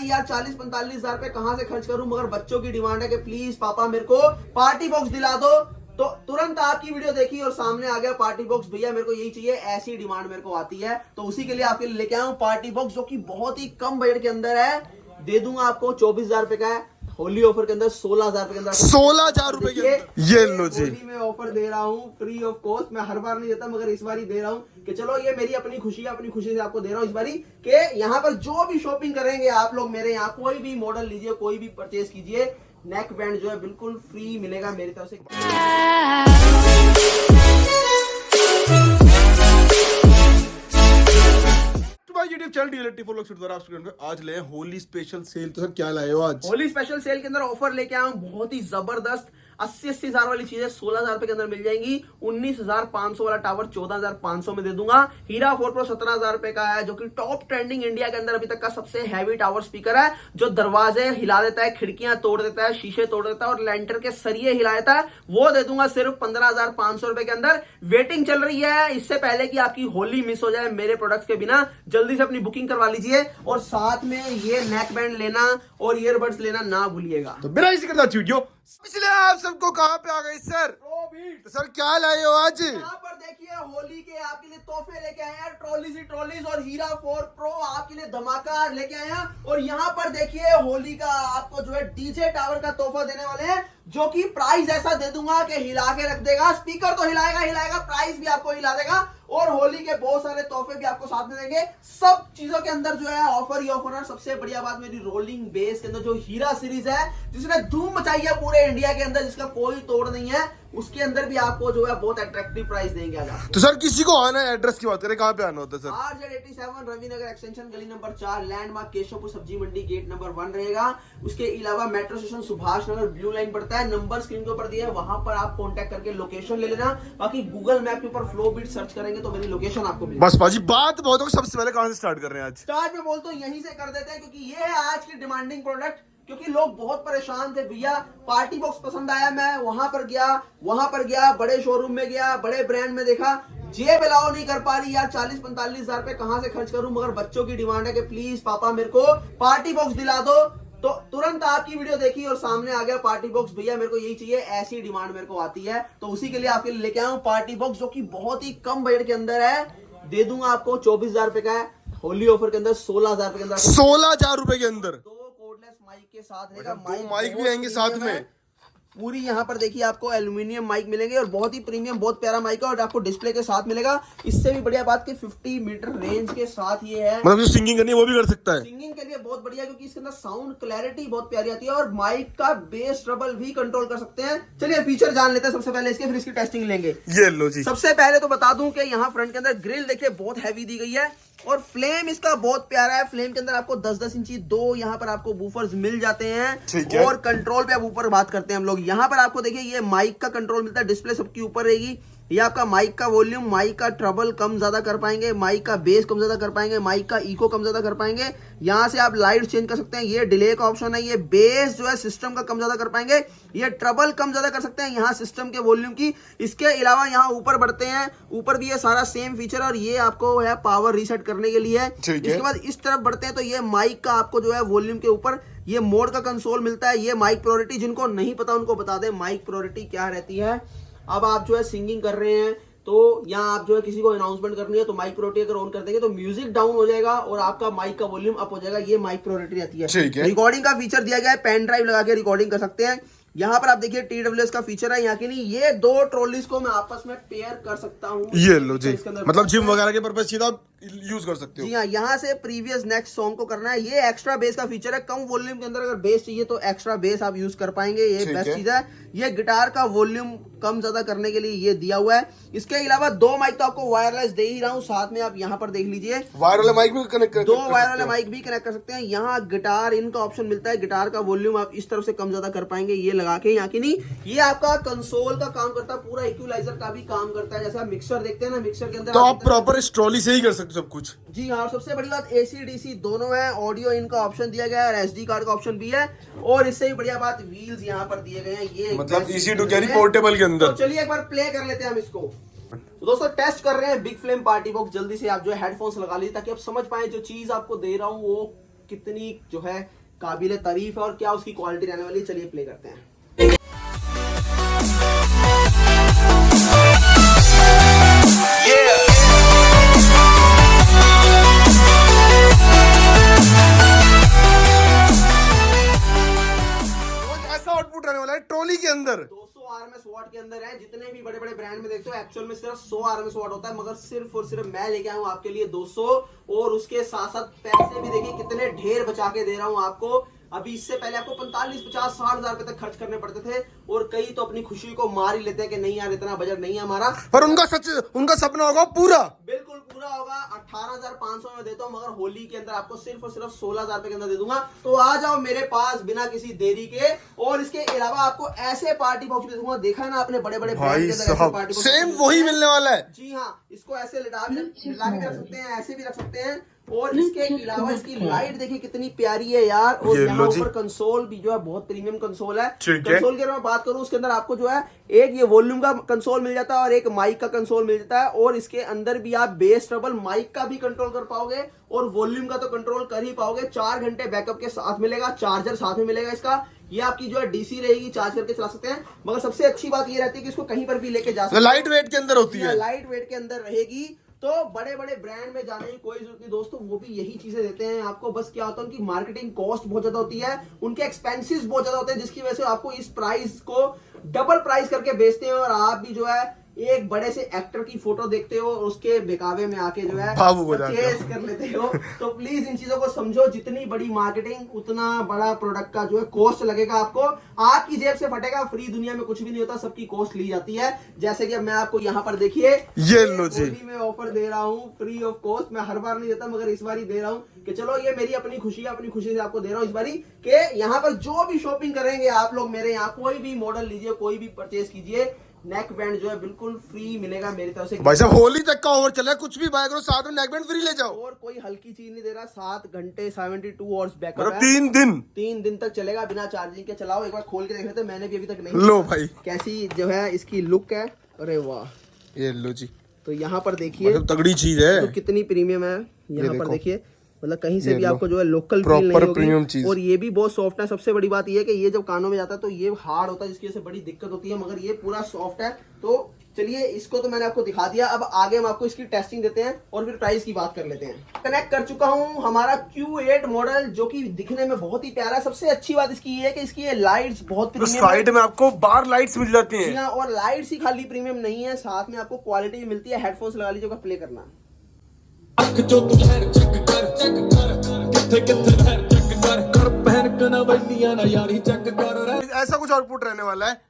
रही यार, 40-45 हजार रुपए कहाँ से खर्च करूं, मगर बच्चों की डिमांड है कि प्लीज पापा मेरे को पार्टी बॉक्स दिला दो। तो तुरंत आपकी वीडियो देखी और सामने आ गया पार्टी बॉक्स, भैया मेरे को यही चाहिए, ऐसी डिमांड मेरे को आती है। तो उसी के लिए आपके लिए लेके आया हूं पार्टी बॉक्स, जो कि बहुत ही कम बजट के अंदर है। दे दूंगा आपको 24,000 रुपए का है, होली ऑफर के अंदर 16,000 रुपए के अंदर, 16,000 रुपए के अंदर ये लो जी। होली में ऑफर दे रहा हूँ फ्री ऑफ कॉस्ट। मैं हर बार नहीं देता मगर इस बार ही दे रहा हूँ कि चलो ये मेरी अपनी खुशी है, अपनी खुशी से आपको दे रहा हूँ इस बारी कि यहाँ पर जो भी शॉपिंग करेंगे आप लोग मेरे यहाँ, कोई भी मॉडल लीजिए, कोई भी परचेज कीजिए, नेक बैंड जो है बिल्कुल फ्री मिलेगा मेरी तरफ से। यूट्यूब चैनल डीएलटी फॉर लोग आप स्टूडेंट में आज ले होली स्पेशल सेल। तो सर क्या लाए हो आज? होली स्पेशल सेल के अंदर ऑफर लेके आया हूँ बहुत ही जबरदस्त। 80-80 हजार वाली चीजें 16,000 रुपए के अंदर मिल जाएंगी। 19,500 वाला टावर 14,500 में दे दूंगा। हीरा 4 Pro 17,000 रुपए का है, जो कि टॉप ट्रेंडिंग इंडिया के अंदर अभी तक का सबसे हैवी टावर स्पीकर है, जो दरवाजे हिला देता है, खिड़कियां तोड़ देता है, शीशे तोड़ देता है और लेंटर के सरिये हिला देता है। वो दे दूंगा सिर्फ 15,500 रुपए के अंदर। वेटिंग चल रही है, इससे पहले कि आपकी होली मिस हो जाए मेरे प्रोडक्ट्स के बिना, जल्दी से अपनी बुकिंग करवा लीजिए। और साथ में ये नेक बैंड लेना और ईयरबड्स लेना ना भूलिएगा। तो बिना इसी करता वीडियो इसलिए आप सबको कहाँ पे आ गए सर? तो सर क्या लाए हो आज? यहाँ पर देखिए होली के आपके लिए तोहफे लेके आए हैं, ट्रॉलीज और हीरा 4 Pro आपके लिए धमाका लेके आए हैं। और यहाँ पर देखिए होली का आपको जो है डीजे टावर का तोहफा देने वाले हैं, जो कि प्राइस ऐसा दे दूंगा कि हिला के रख देगा। स्पीकर तो हिलाएगा, प्राइस भी आपको हिला देगा। और होली के बहुत सारे तोहफे भी आपको साथ में देंगे। सब चीजों के अंदर जो है ऑफर ही ऑफर है। सबसे बढ़िया बात मेरी रोलिंग बेस के अंदर जो हीरा सीरीज है, जिसने धूम मचाई है पूरे इंडिया के अंदर, जिसका कोई तोड़ नहीं है, उसके अंदर भी आपको जो है बहुत अट्रैक्टिव प्राइस देंगे आज आपको। तो सर किसी को आना है, एड्रेस की बात करें, कहाँ पे आना होता है सर? RZ87 रविनगर एक्सटेंशन गली नंबर 4, लैंडमार्क केशवपुर सब्जी मंडी गेट नंबर 1 रहेगा। उसके अलावा metro station Subhash Nagar blue line पड़ता है, नंबर स्क्रीन के ऊपर दिया है, वहां पर आप कांटेक्ट करके लोकेशन ले लेना। बाकी गूगल मैप के ऊपर फ्लो बीट सर्च करेंगे तो मेरी लोकेशन आपको मिलेगी। बस बाजी बात बहुत हो, सबसे पहले कहाँ से स्टार्ट कर रहे हैं आज? स्टार्ट में बोलता हूँ यहीं से कर देते हैं, क्योंकि ये है आज की डिमांडिंग प्रोडक्ट। क्योंकि लोग बहुत परेशान थे, भैया पार्टी बॉक्स पसंद आया, मैं वहां पर गया, बड़े शोरूम में गया, बड़े ब्रांड में देखा, जेब अलाउ नहीं कर पा रही यार, 40-45 हजार रुपए कहाँ से खर्च करूं, मगर बच्चों की डिमांड है कि प्लीज पापा मेरे को पार्टी बॉक्स दिला दो। तो तुरंत आपकी वीडियो देखी और सामने आ गया पार्टी बॉक्स, भैया मेरे को यही चाहिए, ऐसी डिमांड मेरे को आती है। तो उसी के लिए आपके लिए लेके आया हूँ पार्टी बॉक्स, जो कि बहुत ही कम बजट के अंदर है। दे दूंगा आपको 24,000 रुपए का है, होली ऑफर के अंदर 16,000 रुपए के अंदर। 16,000 रुपए के अंदर माइक के साथ रहेगा, दो माइक भी आएंगे साथ में। पूरी यहाँ पर देखिए आपको एल्यूमिनियम माइक मिलेंगे और बहुत ही प्रीमियम, बहुत प्यारा माइक है। और आपको डिस्प्ले के साथ मिलेगा। इससे भी बढ़िया बात कि 50 मीटर रेंज के साथ ये है, मतलब जो सिंगिंग करनी है वो भी कर सकता है। सिंगिंग के लिए बहुत बढ़िया, क्योंकि इसके अंदर साउंड क्लैरिटी बहुत प्यारी आती है और माइक का बेस ट्रबल भी कंट्रोल कर सकते हैं। चलिए फीचर जान लेते हैं सबसे पहले इसके, फिर इसकी टेस्टिंग लेंगे। ये लो जी। सबसे पहले तो बता दूं कि यहाँ फ्रंट के अंदर ग्रिल देखिए बहुत हैवी दी गई है और फ्लेम इसका बहुत प्यारा है। फ्लेम के अंदर आपको 10-10 इंची दो यहाँ पर आपको बूफर्स मिल जाते हैं। और कंट्रोल पे अब ऊपर बात करते हैं हम लोग। यहाँ पर आपको देखिए ये माइक का कंट्रोल मिलता है, डिस्प्ले सबकी ऊपर रहेगी। ये आपका माइक का वॉल्यूम, माइक का ट्रबल कम ज्यादा कर पाएंगे, माइक का बेस कम ज्यादा कर पाएंगे, माइक का इको कम ज्यादा कर पाएंगे। यहाँ से आप लाइट चेंज कर सकते हैं, ये डिले का ऑप्शन है। ये बेस जो है सिस्टम का कम ज्यादा कर पाएंगे, ये ट्रबल कम ज्यादा कर सकते हैं यहाँ सिस्टम के वॉल्यूम की। इसके अलावा यहाँ ऊपर बढ़ते हैं, ऊपर भी ये सारा सेम फीचर और ये आपको है पावर रीसेट करने के लिए। इसके बाद इस तरफ बढ़ते हैं तो ये माइक का आपको जो है वॉल्यूम के ऊपर ये मोड का कंसोल मिलता है। ये माइक प्रायोरिटी, जिनको नहीं पता उनको बता दें माइक प्रायोरिटी क्या रहती है। अब आप जो है सिंगिंग कर रहे हैं तो यहाँ आप जो है किसी को अनाउंसमेंट करनी है तो माइक प्रायोरिटी अगर ऑन कर देंगे तो म्यूजिक डाउन हो जाएगा और आपका माइक का वॉल्यूम अप हो जाएगा। ये माइक प्रायोरिटी रहती है। रिकॉर्डिंग का फीचर दिया गया है, पेन ड्राइव लगा के रिकॉर्डिंग कर सकते हैं। यहाँ पर आप देखिए TWS का फीचर है यहाँ की नहीं, ये दो ट्रॉलीज को मैं आपस में पेयर कर सकता हूँ। ये लो जी, मतलब जिम वगैरह के पर्पस से आप यूज कर सकते हो। जी हाँ, यहाँ से प्रीवियस नेक्स्ट सॉन्ग को करना है। ये एक्स्ट्रा बेस का फीचर है, कम वॉल्यूम के अंदर अगर बेस चाहिए तो एक्स्ट्रा बेस आप यूज कर पाएंगे, ये बेस्ट चीज है। ये गिटार का वॉल्यूम कम ज्यादा करने के लिए ये दिया हुआ है। इसके अलावा दो माइक तो आपको वायरलेस दे ही रहा हूँ, साथ में आप यहाँ पर देख लीजिए वायरलेस माइक भी कनेक्ट कर, दो वायरलेस माइक भी कनेक्ट कर सकते हैं। यहाँ गिटार इनका ऑप्शन मिलता है, गिटार का वॉल्यूम आप इस तरफ से कम ज्यादा कर पाएंगे ये लगा के। यहाँ की नहीं, ये आपका कंसोल का काम करता है, पूरा इक्वलाइजर का भी काम करता है। जैसे आप मिक्सर देखते हैं ना, मिक्सर के अंदर तो आप प्रॉपर इस ट्रॉली से ही कर सकते हो सब कुछ। जी हाँ, और सबसे बड़ी बात AC/DC दोनों है, ऑडियो इनका ऑप्शन दिया गया है और SD कार्ड का ऑप्शन भी है। और इससे भी बढ़िया बात व्हील्स यहाँ पर दिए गए हैं, ये मतलब इजी टू कैरी पोर्टेबल के अंदर। तो चलिए एक बार प्ले कर लेते हैं हम इसको। तो दोस्तों टेस्ट कर रहे हैं बिग फ्लेम पार्टी बॉक्स। जल्दी से आप जो हेडफोन्स लगा लीजिए ताकि आप समझ पाए जो चीज आपको दे रहा हूँ वो कितनी जो है काबिल तारीफ है और क्या उसकी क्वालिटी रहने वाली है। चलिए प्ले करते हैं। ऐसा आउटपुट रहने वाला है ट्रॉली के अंदर। 200 RMS वॉट के अंदर है। जितने भी बड़े बड़े ब्रांड में देखते हो एक्चुअल में सिर्फ 100 RMS वॉट होता है, मगर सिर्फ और सिर्फ मैं लेके आया हूँ आपके लिए 200, और उसके साथ साथ पैसे भी देखिए कितने ढेर बचा के दे रहा हूँ आपको। अभी इससे पहले आपको 45, 50, 60 हजार रुपए तक खर्च करने पड़ते थे, और कई तो अपनी खुशी को मार ही लेते हैं कि नहीं यार इतना बजट नहीं है हमारा, पर उनका सपना होगा पूरा, बिल्कुल पूरा होगा। 18,500 में देता हूँ, मगर होली के अंदर आपको सिर्फ और सिर्फ 16,000 रुपए के अंदर दे दूंगा। तो आ जाओ मेरे पास बिना किसी देरी के। और इसके अलावा आपको ऐसे पार्टी बॉक्स भी दूंगा, देखा ना आपने बड़े बड़े भाई साहब, सेम वही मिलने वाला है। जी हाँ, इसको ऐसे लिटा के रख सकते हैं, ऐसे भी रख सकते हैं। और इसके अलावा इसकी लाइट देखिए कितनी प्यारी है यार। और यहाँ ऊपर कंसोल भी जो है बहुत प्रीमियम कंसोल है। कंसोल की अगर मैं बात करूँ, उसके अंदर आपको जो है एक ये वॉल्यूम का कंसोल मिल जाता है और एक माइक का कंसोल मिल जाता है। और इसके अंदर भी आप बेस ट्रबल माइक का भी कंट्रोल कर पाओगे और वॉल्यूम का तो कंट्रोल कर ही पाओगे। 4 घंटे बैकअप के साथ मिलेगा, चार्जर साथ में मिलेगा इसका। ये आपकी जो है डीसी रहेगी, चार्ज करके चला सकते हैं। मगर सबसे अच्छी बात ये रहती है कि इसको कहीं पर भी लेके जा सकते हैं। लाइट वेट के अंदर होती है, लाइट वेट के अंदर रहेगी। तो बड़े बड़े ब्रांड में जाने की कोई जरूरत नहीं दोस्तों, वो भी यही चीजें देते हैं आपको। बस क्या होता है, उनकी मार्केटिंग कॉस्ट बहुत ज्यादा होती है, उनके एक्सपेंसेस बहुत ज्यादा होते हैं, जिसकी वजह से आपको इस प्राइस को डबल प्राइस करके बेचते हैं। और आप भी जो है एक बड़े से एक्टर की फोटो देखते हो और उसके बेकावे में आके जो है परचेज कर लेते हो। तो प्लीज इन चीजों को समझो, जितनी बड़ी मार्केटिंग उतना बड़ा प्रोडक्ट का जो है कॉस्ट लगेगा आपको। आपकी जेब से फटेगा, फ्री दुनिया में कुछ भी नहीं होता, सबकी कॉस्ट ली जाती है। जैसे कि मैं आपको यहाँ पर देखिए, ये लो जी, मैं ऑफर दे रहा हूँ फ्री ऑफ कॉस्ट। मैं हर बार नहीं देता, मगर इस बार ही दे रहा हूँ कि चलो ये मेरी अपनी खुशी है, अपनी खुशी से आपको दे रहा हूँ इस बारी कि यहाँ पर जो भी शॉपिंग करेंगे आप लोग मेरे यहाँ, कोई भी मॉडल लीजिए, कोई भी परचेज कीजिए, नेक बैंड जो है बिल्कुल फ्री मिलेगा मेरी तरफ से। भाई साहब होली तक का ओवर चला, कुछ भी बाय करो साथ में नेक बैंड फ्री ले जाओ। और कोई हल्की चीज नहीं दे रहा। 7 घंटे 72 आवर्स बैकअप है, 3 दिन तक चलेगा बिना चार्जिंग के। चलाओ एक बार खोल के देख लेते हैं, मैंने भी अभी तक नहीं। लो भाई कैसी जो है इसकी लुक है, अरे वाह, ये लो जी। तो यहाँ पर देखिए तगड़ी चीज है, तो कितनी प्रीमियम है। यहाँ पर देखिए, मतलब कहीं से भी आपको जो है लोकल फील नहीं होगी। और ये भी बहुत सॉफ्ट है। सबसे बड़ी बात ये है कि ये जब कानों में जाता है तो ये हार्ड होता है, जिसकी वजह से बड़ी दिक्कत होती है, मगर ये पूरा सॉफ्ट है। तो चलिए इसको तो मैंने आपको दिखा दिया, अब आगे हम आपको इसकी टेस्टिंग देते हैं और फिर प्राइस की बात कर लेते हैं। कनेक्ट कर चुका हूं हमारा Q8 मॉडल, जो कि दिखने में बहुत ही प्यारा है। सबसे अच्छी बात इसकी ये है कि इसकी ये लाइट्स बहुत प्रीमियम, साइड में आपको बार लाइट्स मिल जाती हैं। और लाइट्स ही खाली प्रीमियम नहीं है, साथ में आपको क्वालिटी भी मिलती है। हेडफोन्स लगा लीजिएगा, प्ले करना। ऐसा कुछ आउटपुट रहने वाला है।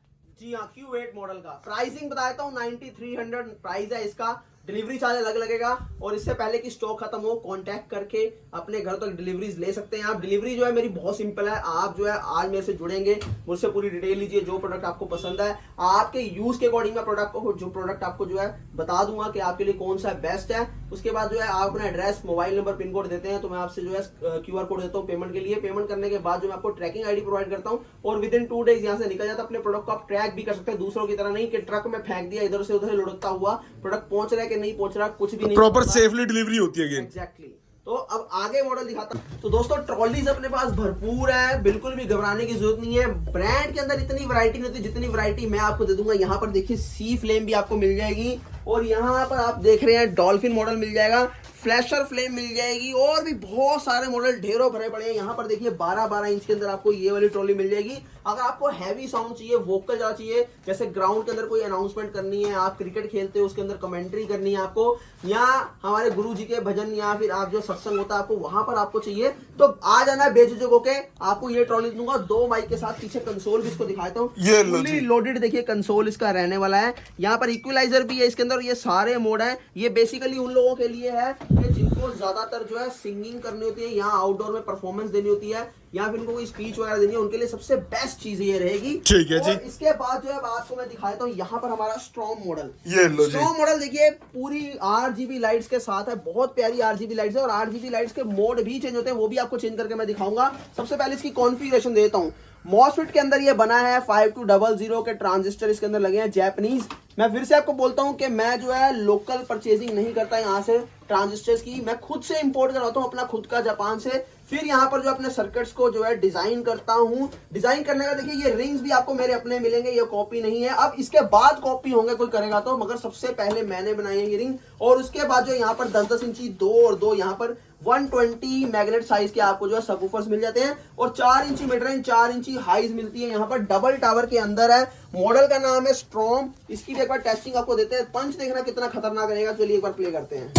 जी हाँ, Q8 मॉडल का प्राइसिंग बता देता हूँ, 9300 प्राइस है इसका। डिलीवरी चार्ज अलग लगेगा, और इससे पहले कि स्टॉक खत्म हो कांटेक्ट करके अपने घर तक डिलीवरीज ले सकते हैं आप। डिलीवरी जो है मेरी बहुत सिंपल है। आप जो है आज मेरे से जुड़ेंगे, मुझसे पूरी डिटेल लीजिए, जो प्रोडक्ट आपको पसंद है आपके यूज के अकॉर्डिंग मैं प्रोडक्ट आपको जो है बता दूंगा कि आपके लिए कौन सा बेस्ट है। उसके बाद जो है आप अपना address, mobile number, pin code देते हैं, तो मैं आपसे जो है QR कोड देता हूँ पेमेंट के लिए। पेमेंट करने के बाद जो मैं आपको ट्रैकिंग ID प्रोवाइड करता हूँ, और विद इन 2 डेज यहाँ से निकल जाता है। अपने प्रोडक्ट को आप ट्रैक भी कर सकते हैं, दूसरों की तरह नहीं कि ट्रक में फेंक दिया, इधर से उधर लुढ़कता हुआ प्रोडक्ट पहुंच रहा है कि नहीं पहुंच रहा, कुछ भी नहीं, प्रॉपर सेफली डिलीवरी होती है। एग्जैक्टली। तो अब आगे मॉडल दिखाता हूं। तो दोस्तों ट्रॉलीज अपने पास भरपूर है, बिल्कुल भी घबराने की जरूरत नहीं है। ब्रांड के अंदर इतनी वैरायटी नहीं होती जितनी वैरायटी मैं आपको दे दूंगा। यहाँ पर देखिए सी फ्लेम भी आपको मिल जाएगी, और यहाँ पर आप देख रहे हैं डॉल्फिन मॉडल मिल जाएगा, फ्लैशर फ्लेम मिल जाएगी, और भी बहुत सारे मॉडल ढेरों भरे पड़े हैं। यहाँ पर देखिए 12-12 इंच के अंदर आपको ये वाली ट्रॉली मिल जाएगी। अगर आपको हैवी साउंड चाहिए, वोकल ज्यादा चाहिए, जैसे ग्राउंड के अंदर कोई अनाउंसमेंट करनी है, आप क्रिकेट खेलते हो उसके अंदर कमेंट्री करनी है आपको, या हमारे गुरु जी के भजन, या फिर आप जो सत्संग होता है आपको वहां पर आपको चाहिए, तो आ जाना बेझिझक होके। आपको ये ट्रॉली दूंगा 2 माइक के साथ। पीछे कंसोल भी इसको दिखाता हूँ, फुली लोडेड देखिए कंसोल इसका रहने वाला है। यहाँ पर इक्वलाइजर भी है इसके अंदर, ये सारे मोड है। ये बेसिकली उन लोगों के लिए है कि जिनको ज्यादातर जो है सिंगिंग करनी होती है, यहाँ आउटडोर में परफॉर्मेंस देनी होती है, या फिर उनको कोई स्पीच वगैरह देनी है, उनके लिए सबसे बेस्ट चीज ये रहेगी। ठीक है जी। इसके बाद जो है आपको मैं दिखाता हूँ यहाँ पर हमारा स्ट्रॉन्ग मॉडल। ये लो जी, स्ट्रॉन्ग मॉडल देखिए पूरी RGB लाइट्स के साथ है, बहुत प्यारी RGB लाइट्स है। और RGB लाइट्स के मोड भी चेंज होते हैं, वो भी आपको चेंज करके मैं दिखाऊंगा। सबसे पहले इसकी कॉन्फ़िगरेशन देता हूँ। मॉसफेट के अंदर ये बना है 5200 के ट्रांजिस्टर इसके अंदर लगे हैं, जापानीज। मैं फिर से आपको बोलता हूं कि मैं जो है लोकल परचेजिंग नहीं करता यहाँ से ट्रांजिस्टर्स की, मैं खुद से इंपोर्ट करवाता हूँ अपना खुद का जापान से। फिर यहाँ पर जो अपने सर्किट्स को जो है डिजाइन करता हूँ। डिजाइन करने का देखिए ये रिंग्स भी आपको मेरे अपने मिलेंगे, ये कॉपी नहीं है। अब इसके बाद कॉपी होंगे कोई करेगा तो, मगर सबसे पहले मैंने बनाई है ये रिंग। और उसके बाद जो यहाँ पर 10-10 इंची दो और दो यहाँ पर 120 मैग्नेट साइज के आपको जो है सबवूफर्स मिल जाते हैं। और 4 इंची मिड रेंज 4 इंची हाइज मिलती है यहाँ पर, डबल टावर के अंदर है। मॉडल का नाम है स्ट्रॉम। इसकी भी एक बार टेस्टिंग आपको देते हैं, पंच देखना कितना खतरनाक रहेगा। चलिए एक बार प्ले करते हैं।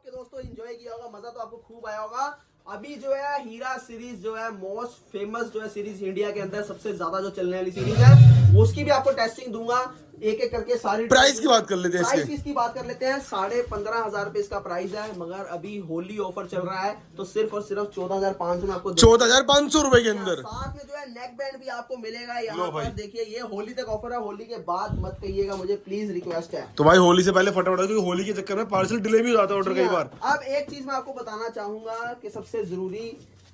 दोस्तों एंजॉय किया होगा, मजा तो आपको खूब आया होगा। अभी जो है हीरा सीरीज जो है मोस्ट फेमस जो है सीरीज इंडिया के अंदर सबसे ज्यादा जो चलने वाली सीरीज है, उसकी भी आपको टेस्टिंग दूंगा एक एक करके सारी। प्राइस की बात कर लेते हैं, प्राइस इसकी बात कर लेते हैं। 15,500 रुपए इसका प्राइस है, मगर अभी होली ऑफर चल रहा है तो सिर्फ और सिर्फ 14,500 में आपको 14,500 रुपए के अंदर साथ में जो है नेक बैंड भी आपको मिलेगा यहाँ पर। देखिए ये होली तक ऑफर है, होली के बाद मत कहिएगा मुझे, प्लीज रिक्वेस्ट है। तो भाई होली से पहले फटाफट, क्योंकि होली के चक्कर में पार्सल डिले भी हो जाता है ऑर्डर कई बार। अब एक चीज मैं आपको बताना चाहूंगा कि सबसे जरूरी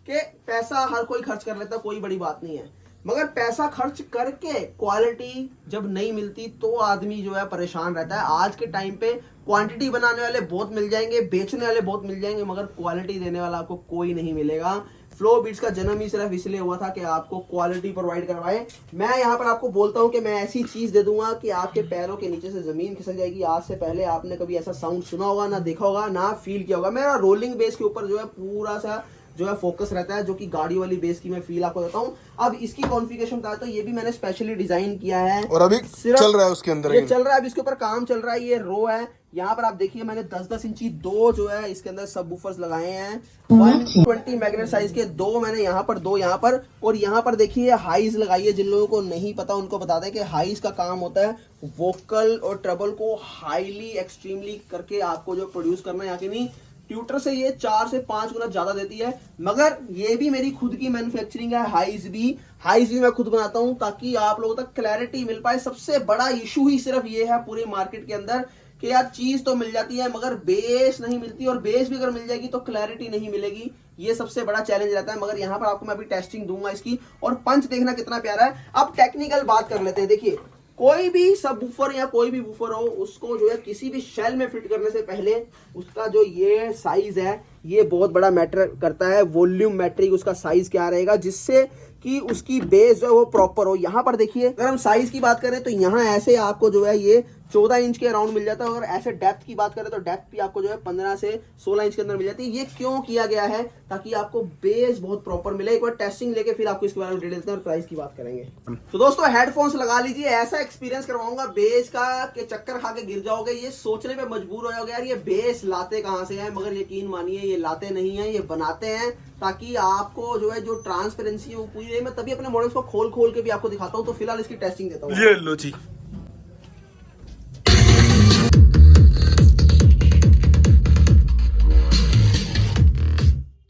कि पैसा हर कोई खर्च कर लेता, कोई बड़ी बात नहीं है, मगर पैसा खर्च करके क्वालिटी जब नहीं मिलती तो आदमी जो है परेशान रहता है। आज के टाइम पे क्वांटिटी बनाने वाले बहुत मिल जाएंगे, बेचने वाले बहुत मिल जाएंगे, मगर क्वालिटी देने वाला आपको कोई नहीं मिलेगा। फ्लो बीट्स का जन्म ही सिर्फ इसलिए हुआ था कि आपको क्वालिटी प्रोवाइड करवाए। मैं यहाँ पर आपको बोलता हूँ कि मैं ऐसी चीज दे दूंगा कि आपके पैरों के नीचे से जमीन खिसक जाएगी। आज से पहले आपने कभी ऐसा साउंड सुना होगा ना, देखा होगा ना, फील किया होगा। मेरा रोलिंग बेस के ऊपर जो है पूरा सा जो है फोकस रहता है, जो कि गाड़ी वाली बेस की मैं फील आपको देता हूँ। अब इसकी कॉन्फ़िगरेशन बताया तो ये भी मैंने स्पेशली डिजाइन किया है और अभी चल रहा है उसके अंदर, ये चल रहा है, अभी इसके ऊपर काम चल रहा है। ये रो है, यहाँ पर आप देखिए मैंने 10-10 इंची दो जो है इसके अंदर सबवूफर्स लगाए हैं। 120 मैग्नेट साइज के दो मैंने यहाँ पर, दो यहाँ पर, और यहाँ पर देखिए हाइज लगाई है। जिन लोगों को नहीं पता उनको बता दें कि हाइज का काम होता है वोकल और ट्रबल को हाईली एक्सट्रीमली करके आपको जो प्रोड्यूस करना है। यहाँ की नहीं, ट्यूटर से ये 4 से 5 गुना ज्यादा देती है, मगर ये भी मेरी खुद की मैन्युफैक्चरिंग है। हाइज भी मैं खुद बनाता हूं ताकि आप लोगों तक क्लैरिटी मिल पाए। सबसे बड़ा इशू ही सिर्फ ये है पूरे मार्केट के अंदर कि यार चीज तो मिल जाती है मगर बेस नहीं मिलती, और बेस भी अगर मिल जाएगी तो क्लैरिटी नहीं मिलेगी। ये सबसे बड़ा चैलेंज रहता है। मगर यहाँ पर आपको मैं अभी टेस्टिंग दूंगा इसकी, और पंच देखना कितना प्यारा है। अब टेक्निकल बात कर लेते हैं। देखिए कोई भी सबवूफर या कोई भी वूफर हो, उसको जो है किसी भी शेल में फिट करने से पहले उसका जो ये साइज है ये बहुत बड़ा मैटर करता है। वॉल्यूम मैट्रिक उसका साइज क्या रहेगा, जिससे कि उसकी बेस जो है वो प्रॉपर हो। यहाँ पर देखिए अगर हम साइज की बात करें तो यहाँ ऐसे आपको जो है ये 14 इंच के अराउंड मिल जाता है, और ऐसे डेप्थ की बात करें तो डेप्थ भी आपको जो है 15 से 16 इंच के अंदर मिल जाती है। ये क्यों किया गया है, ताकि आपको बेस बहुत प्रॉपर मिले। एक बार टेस्टिंग लेके फिर आपको इसके बारे में डिटेल देते हैं और प्राइस की बात करेंगे। तो दोस्तों हेडफोन्स लगा लीजिए, ऐसा एक्सपीरियंस करवाऊंगा बेस का कि चक्कर खा के गिर जाओगे। ये सोचने पे मजबूर हो जाओगे यार ये बेस लाते कहां से है, मगर यकीन मानिए ये लाते नहीं है, ये बनाते हैं ताकि आपको जो है जो ट्रांसपेरेंसी है वो पूरी रहे। मैं तभी अपने मॉडल्स को खोल खोल के भी आपको दिखाता हूँ। तो फिलहाल इसकी टेस्टिंग देता हूँ। ये लो जी,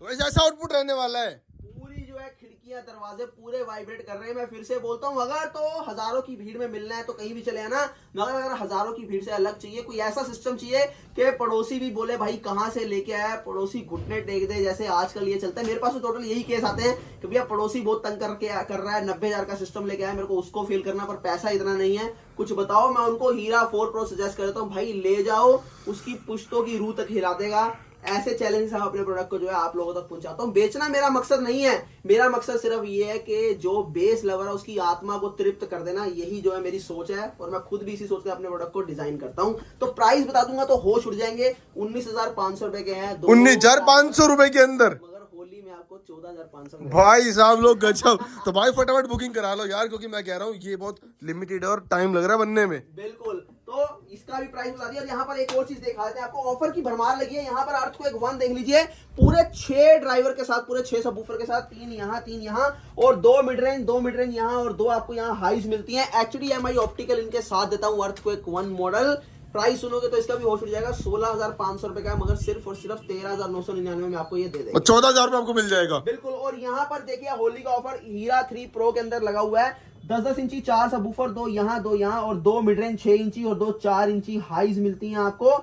तो ऐसा आउटपुट रहने वाला है। पूरी जो है खिड़कियां दरवाजे पूरे वाइब्रेट कर रहे हैं। मैं फिर से बोलता हूँ, अगर तो हजारों की भीड़ में मिलना है तो कहीं भी चले आना, मगर अगर हजारों की भीड़ से अलग चाहिए, कोई ऐसा सिस्टम चाहिए कि पड़ोसी भी बोले भाई कहाँ से लेके आया, पड़ोसी घुटने टेक दे, जैसे आजकल ये चलता है। मेरे पास तो टोटल यही केस आते हैं कि भैया पड़ोसी बहुत तंग कर रहा है, 90,000 का सिस्टम लेके आया, मेरे को उसको फील करना पर पैसा इतना नहीं है, कुछ बताओ। मैं उनको हीरा 4 प्रो सजेस्ट कर देता हूँ, भाई ले जाओ, उसकी पुश्तों की रूह तक हिला देगा। ऐसे चैलेंज हम अपने प्रोडक्ट को जो है आप लोगों तक पहुंचाता हूं। बेचना मेरा मकसद नहीं है, मेरा मकसद सिर्फ ये है कि जो बेस लवर है उसकी आत्मा को तृप्त कर देना। यही जो है मेरी सोच है, और मैं खुद भी इसी सोच के अपने प्रोडक्ट को डिजाइन करता हूं। तो प्राइस बता दूंगा तो होश उड़ जाएंगे। 19,500 रुपए के हैं, 19,500 रुपए के अंदर, मगर होली में आपको 14,500। भाई साहब लोग गजब। तो भाई फटाफट बुकिंग करा लो यार, क्योंकि मैं कह रहा हूँ ये बहुत लिमिटेड है और टाइम लग रहा है बनने में। बिल्कुल, तो इसका भी प्राइस बता दिया। और यहाँ पर एक और चीज दिखा देते हैं आपको, ऑफर की भरमार लगी है। यहाँ पर अर्थक्वेक 1 देख लीजिए, पूरे 6 ड्राइवर के साथ, पूरे 6 सबवूफर के साथ, 3 यहाँ और 2 मिड रेंज यहाँ, और 2 आपको यहाँ हाइज मिलती हैं। HDMI ऑप्टिकल इनके साथ देता हूँ अर्थक्वेक 1 मॉडल। प्राइस सुनोगे तो इसका भी होश उड़ जाएगा। 16,500 रुपए का, मगर सिर्फ और सिर्फ 13,999 में आपको ये दे देंगे। 14,000 में आपको मिल जाएगा। बिल्कुल। और यहाँ पर देखिए होली का ऑफर हीरा 3 प्रो के अंदर लगा हुआ है। 10-10 इंची 4 सबवूफर, 2 यहाँ और 2 मिड रेंज 6 इंची और 2 4 इंची हाइज मिलती हैं आपको।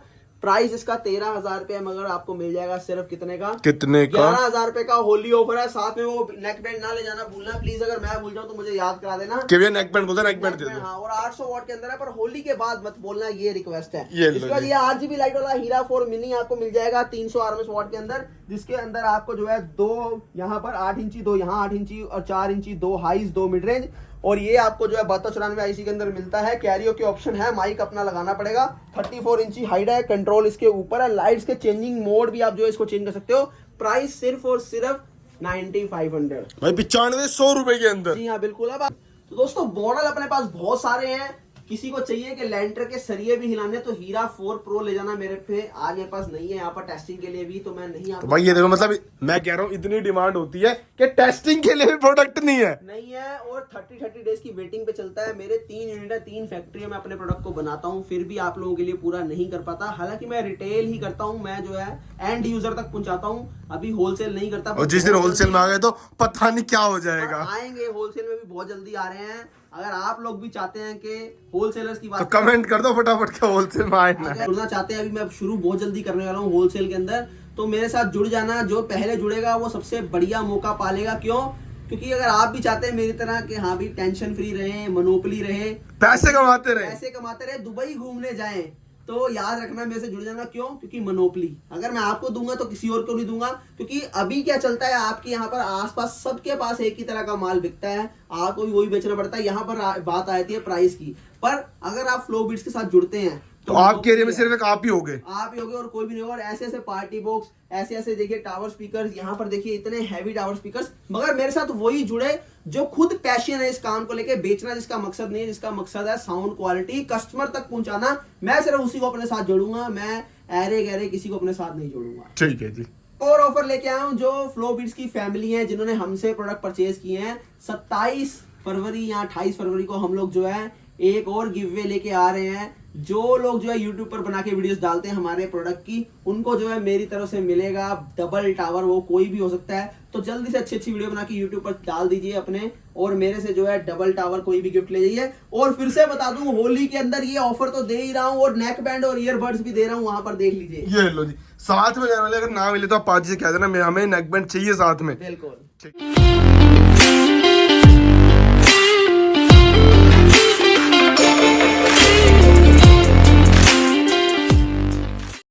प्राइस इसका 13,000 रुपए, मगर आपको मिल जाएगा सिर्फ कितने का, कितने का? 11,000 रुपए का होली ऑफर है। साथ में वो नेक बैंड ना ले जाना भूलना प्लीज, अगर मैं भूल जाऊं तो मुझे याद करा देना कि भैया नेक बैंड बोलते, नेक बैंड दे दो। हाँ, और 800 वॉट के अंदर है, पर होली के बाद मत बोलना, ये रिक्वेस्ट है। ये लो इसके बाद जी। ये RGB लाइट वाला हीरा 4 मिनी आपको मिल जाएगा 300 RMS वॉट के अंदर, जिसके अंदर आपको जो है दो यहाँ पर 8 इंची, दो यहाँ 8 इंची और 4 इंची, दो हाईज, दो मिड रेंज, और ये आपको जो है 7294 IC के अंदर मिलता है। कैरियो के ऑप्शन है, माइक अपना लगाना पड़ेगा। 34 इंची हाइट है, कंट्रोल इसके ऊपर है, लाइट्स के चेंजिंग मोड भी आप जो है इसको चेंज कर सकते हो। प्राइस सिर्फ और सिर्फ 9500 भाई 9500 रुपए के अंदर। जी हाँ बिल्कुल। अब तो दोस्तों मॉडल अपने पास बहुत सारे हैं, किसी को चाहिए कि लैंटर के सरिये भी हिलाने तो हीरा 4 प्रो ले जाना मेरे पे, आज मेरे पास नहीं है यहाँ पर टेस्टिंग के लिए भी, तो मैं नहीं तो भाई ये देखो, मतलब मैं कह रहा हूँ इतनी डिमांड होती है कि टेस्टिंग के लिए भी प्रोडक्ट नहीं है। नहीं है, और 30 डेज की वेटिंग पे चलता है। मेरे 3 यूनिट है, 3 फैक्ट्री में अपने प्रोडक्ट को बनाता हूँ, फिर भी आप लोगों के लिए पूरा नहीं कर पाता। हालांकि मैं रिटेल ही करता हूँ, मैं जो है एंड यूजर तक पहुंचाता हूँ, अभी होलसेल नहीं करता। और जिस दिन होलसेल में आ गए तो पता नहीं क्या हो जाएगा। आएंगे होलसेल में भी बहुत जल्दी आ रहे हैं। अगर आप लोग भी चाहते हैं कि होलसेलर्स की तो बात कमेंट कर दो फटाफट के होलसेल में आए ना। अगर जुड़ना चाहते हैं, अभी मैं शुरू बहुत जल्दी करने वाला हूँ होलसेल के अंदर, तो मेरे साथ जुड़ जाना। जो पहले जुड़ेगा वो सबसे बढ़िया मौका पालेगा। क्यों? क्योंकि अगर आप भी चाहते हैं मेरी तरह कि हाँ भी टेंशन फ्री रहे, मोनोपोली रहे, पैसे कमाते रहे, दुबई घूमने जाएं, तो याद रखना मेरे से जुड़ जाना। क्यों? क्योंकि मोनोपोली अगर मैं आपको दूंगा तो किसी और को नहीं दूंगा। क्योंकि अभी क्या चलता है, आपके यहाँ पर आसपास सबके पास एक ही तरह का माल बिकता है, आपको भी वही बेचना पड़ता है। यहाँ पर बात आती है प्राइस की, पर अगर आप फ्लो बीट्स के साथ जुड़ते हैं तो आपके एरिया में सिर्फ एक आप ही होगे, और कोई भी नहीं होगा। और ऐसे ऐसे पार्टी बॉक्स, ऐसे ऐसे देखिए टावर स्पीकर्स, यहाँ पर देखिए इतने हैवी टावर स्पीकर्स, मगर मेरे साथ वही जुड़े जो खुद पैशन है इस काम को लेके, बेचना जिसका मकसद नहीं है, जिसका मकसद है साउंड क्वालिटी कस्टमर तक पहुंचाना। मैं सिर्फ उसी को अपने साथ जोड़ूंगा, मैं ऐरे गहरे किसी को अपने साथ नहीं जोड़ूंगा। ठीक है जी। और ऑफर लेके आया हूँ जो फ्लो बीट्स की फैमिली है, जिन्होंने हमसे प्रोडक्ट परचेज किए हैं। 27 फरवरी या 28 फरवरी को हम लोग जो है एक और गिव वे लेके आ रहे हैं। जो लोग जो है यूट्यूब पर बना के वीडियोस डालते हैं हमारे प्रोडक्ट की, उनको जो है मेरी तरफ से मिलेगा डबल टावर, वो कोई भी हो सकता है। तो जल्दी से अच्छी अच्छी वीडियो बना के यूट्यूब पर डाल दीजिए अपने, और मेरे से जो है डबल टावर कोई भी गिफ्ट ले जाइए। और फिर से बता दूं, होली के अंदर ये ऑफर तो दे ही रहा हूँ, और नेक बैंड और ईयरबड्स भी दे रहा हूँ, वहां पर देख लीजिए। ये लो जी, साथ में जाने वाले अगर ना मिले तो आप 5 से कह देना हमें नेक बैंड चाहिए साथ में। बिल्कुल। ठीक।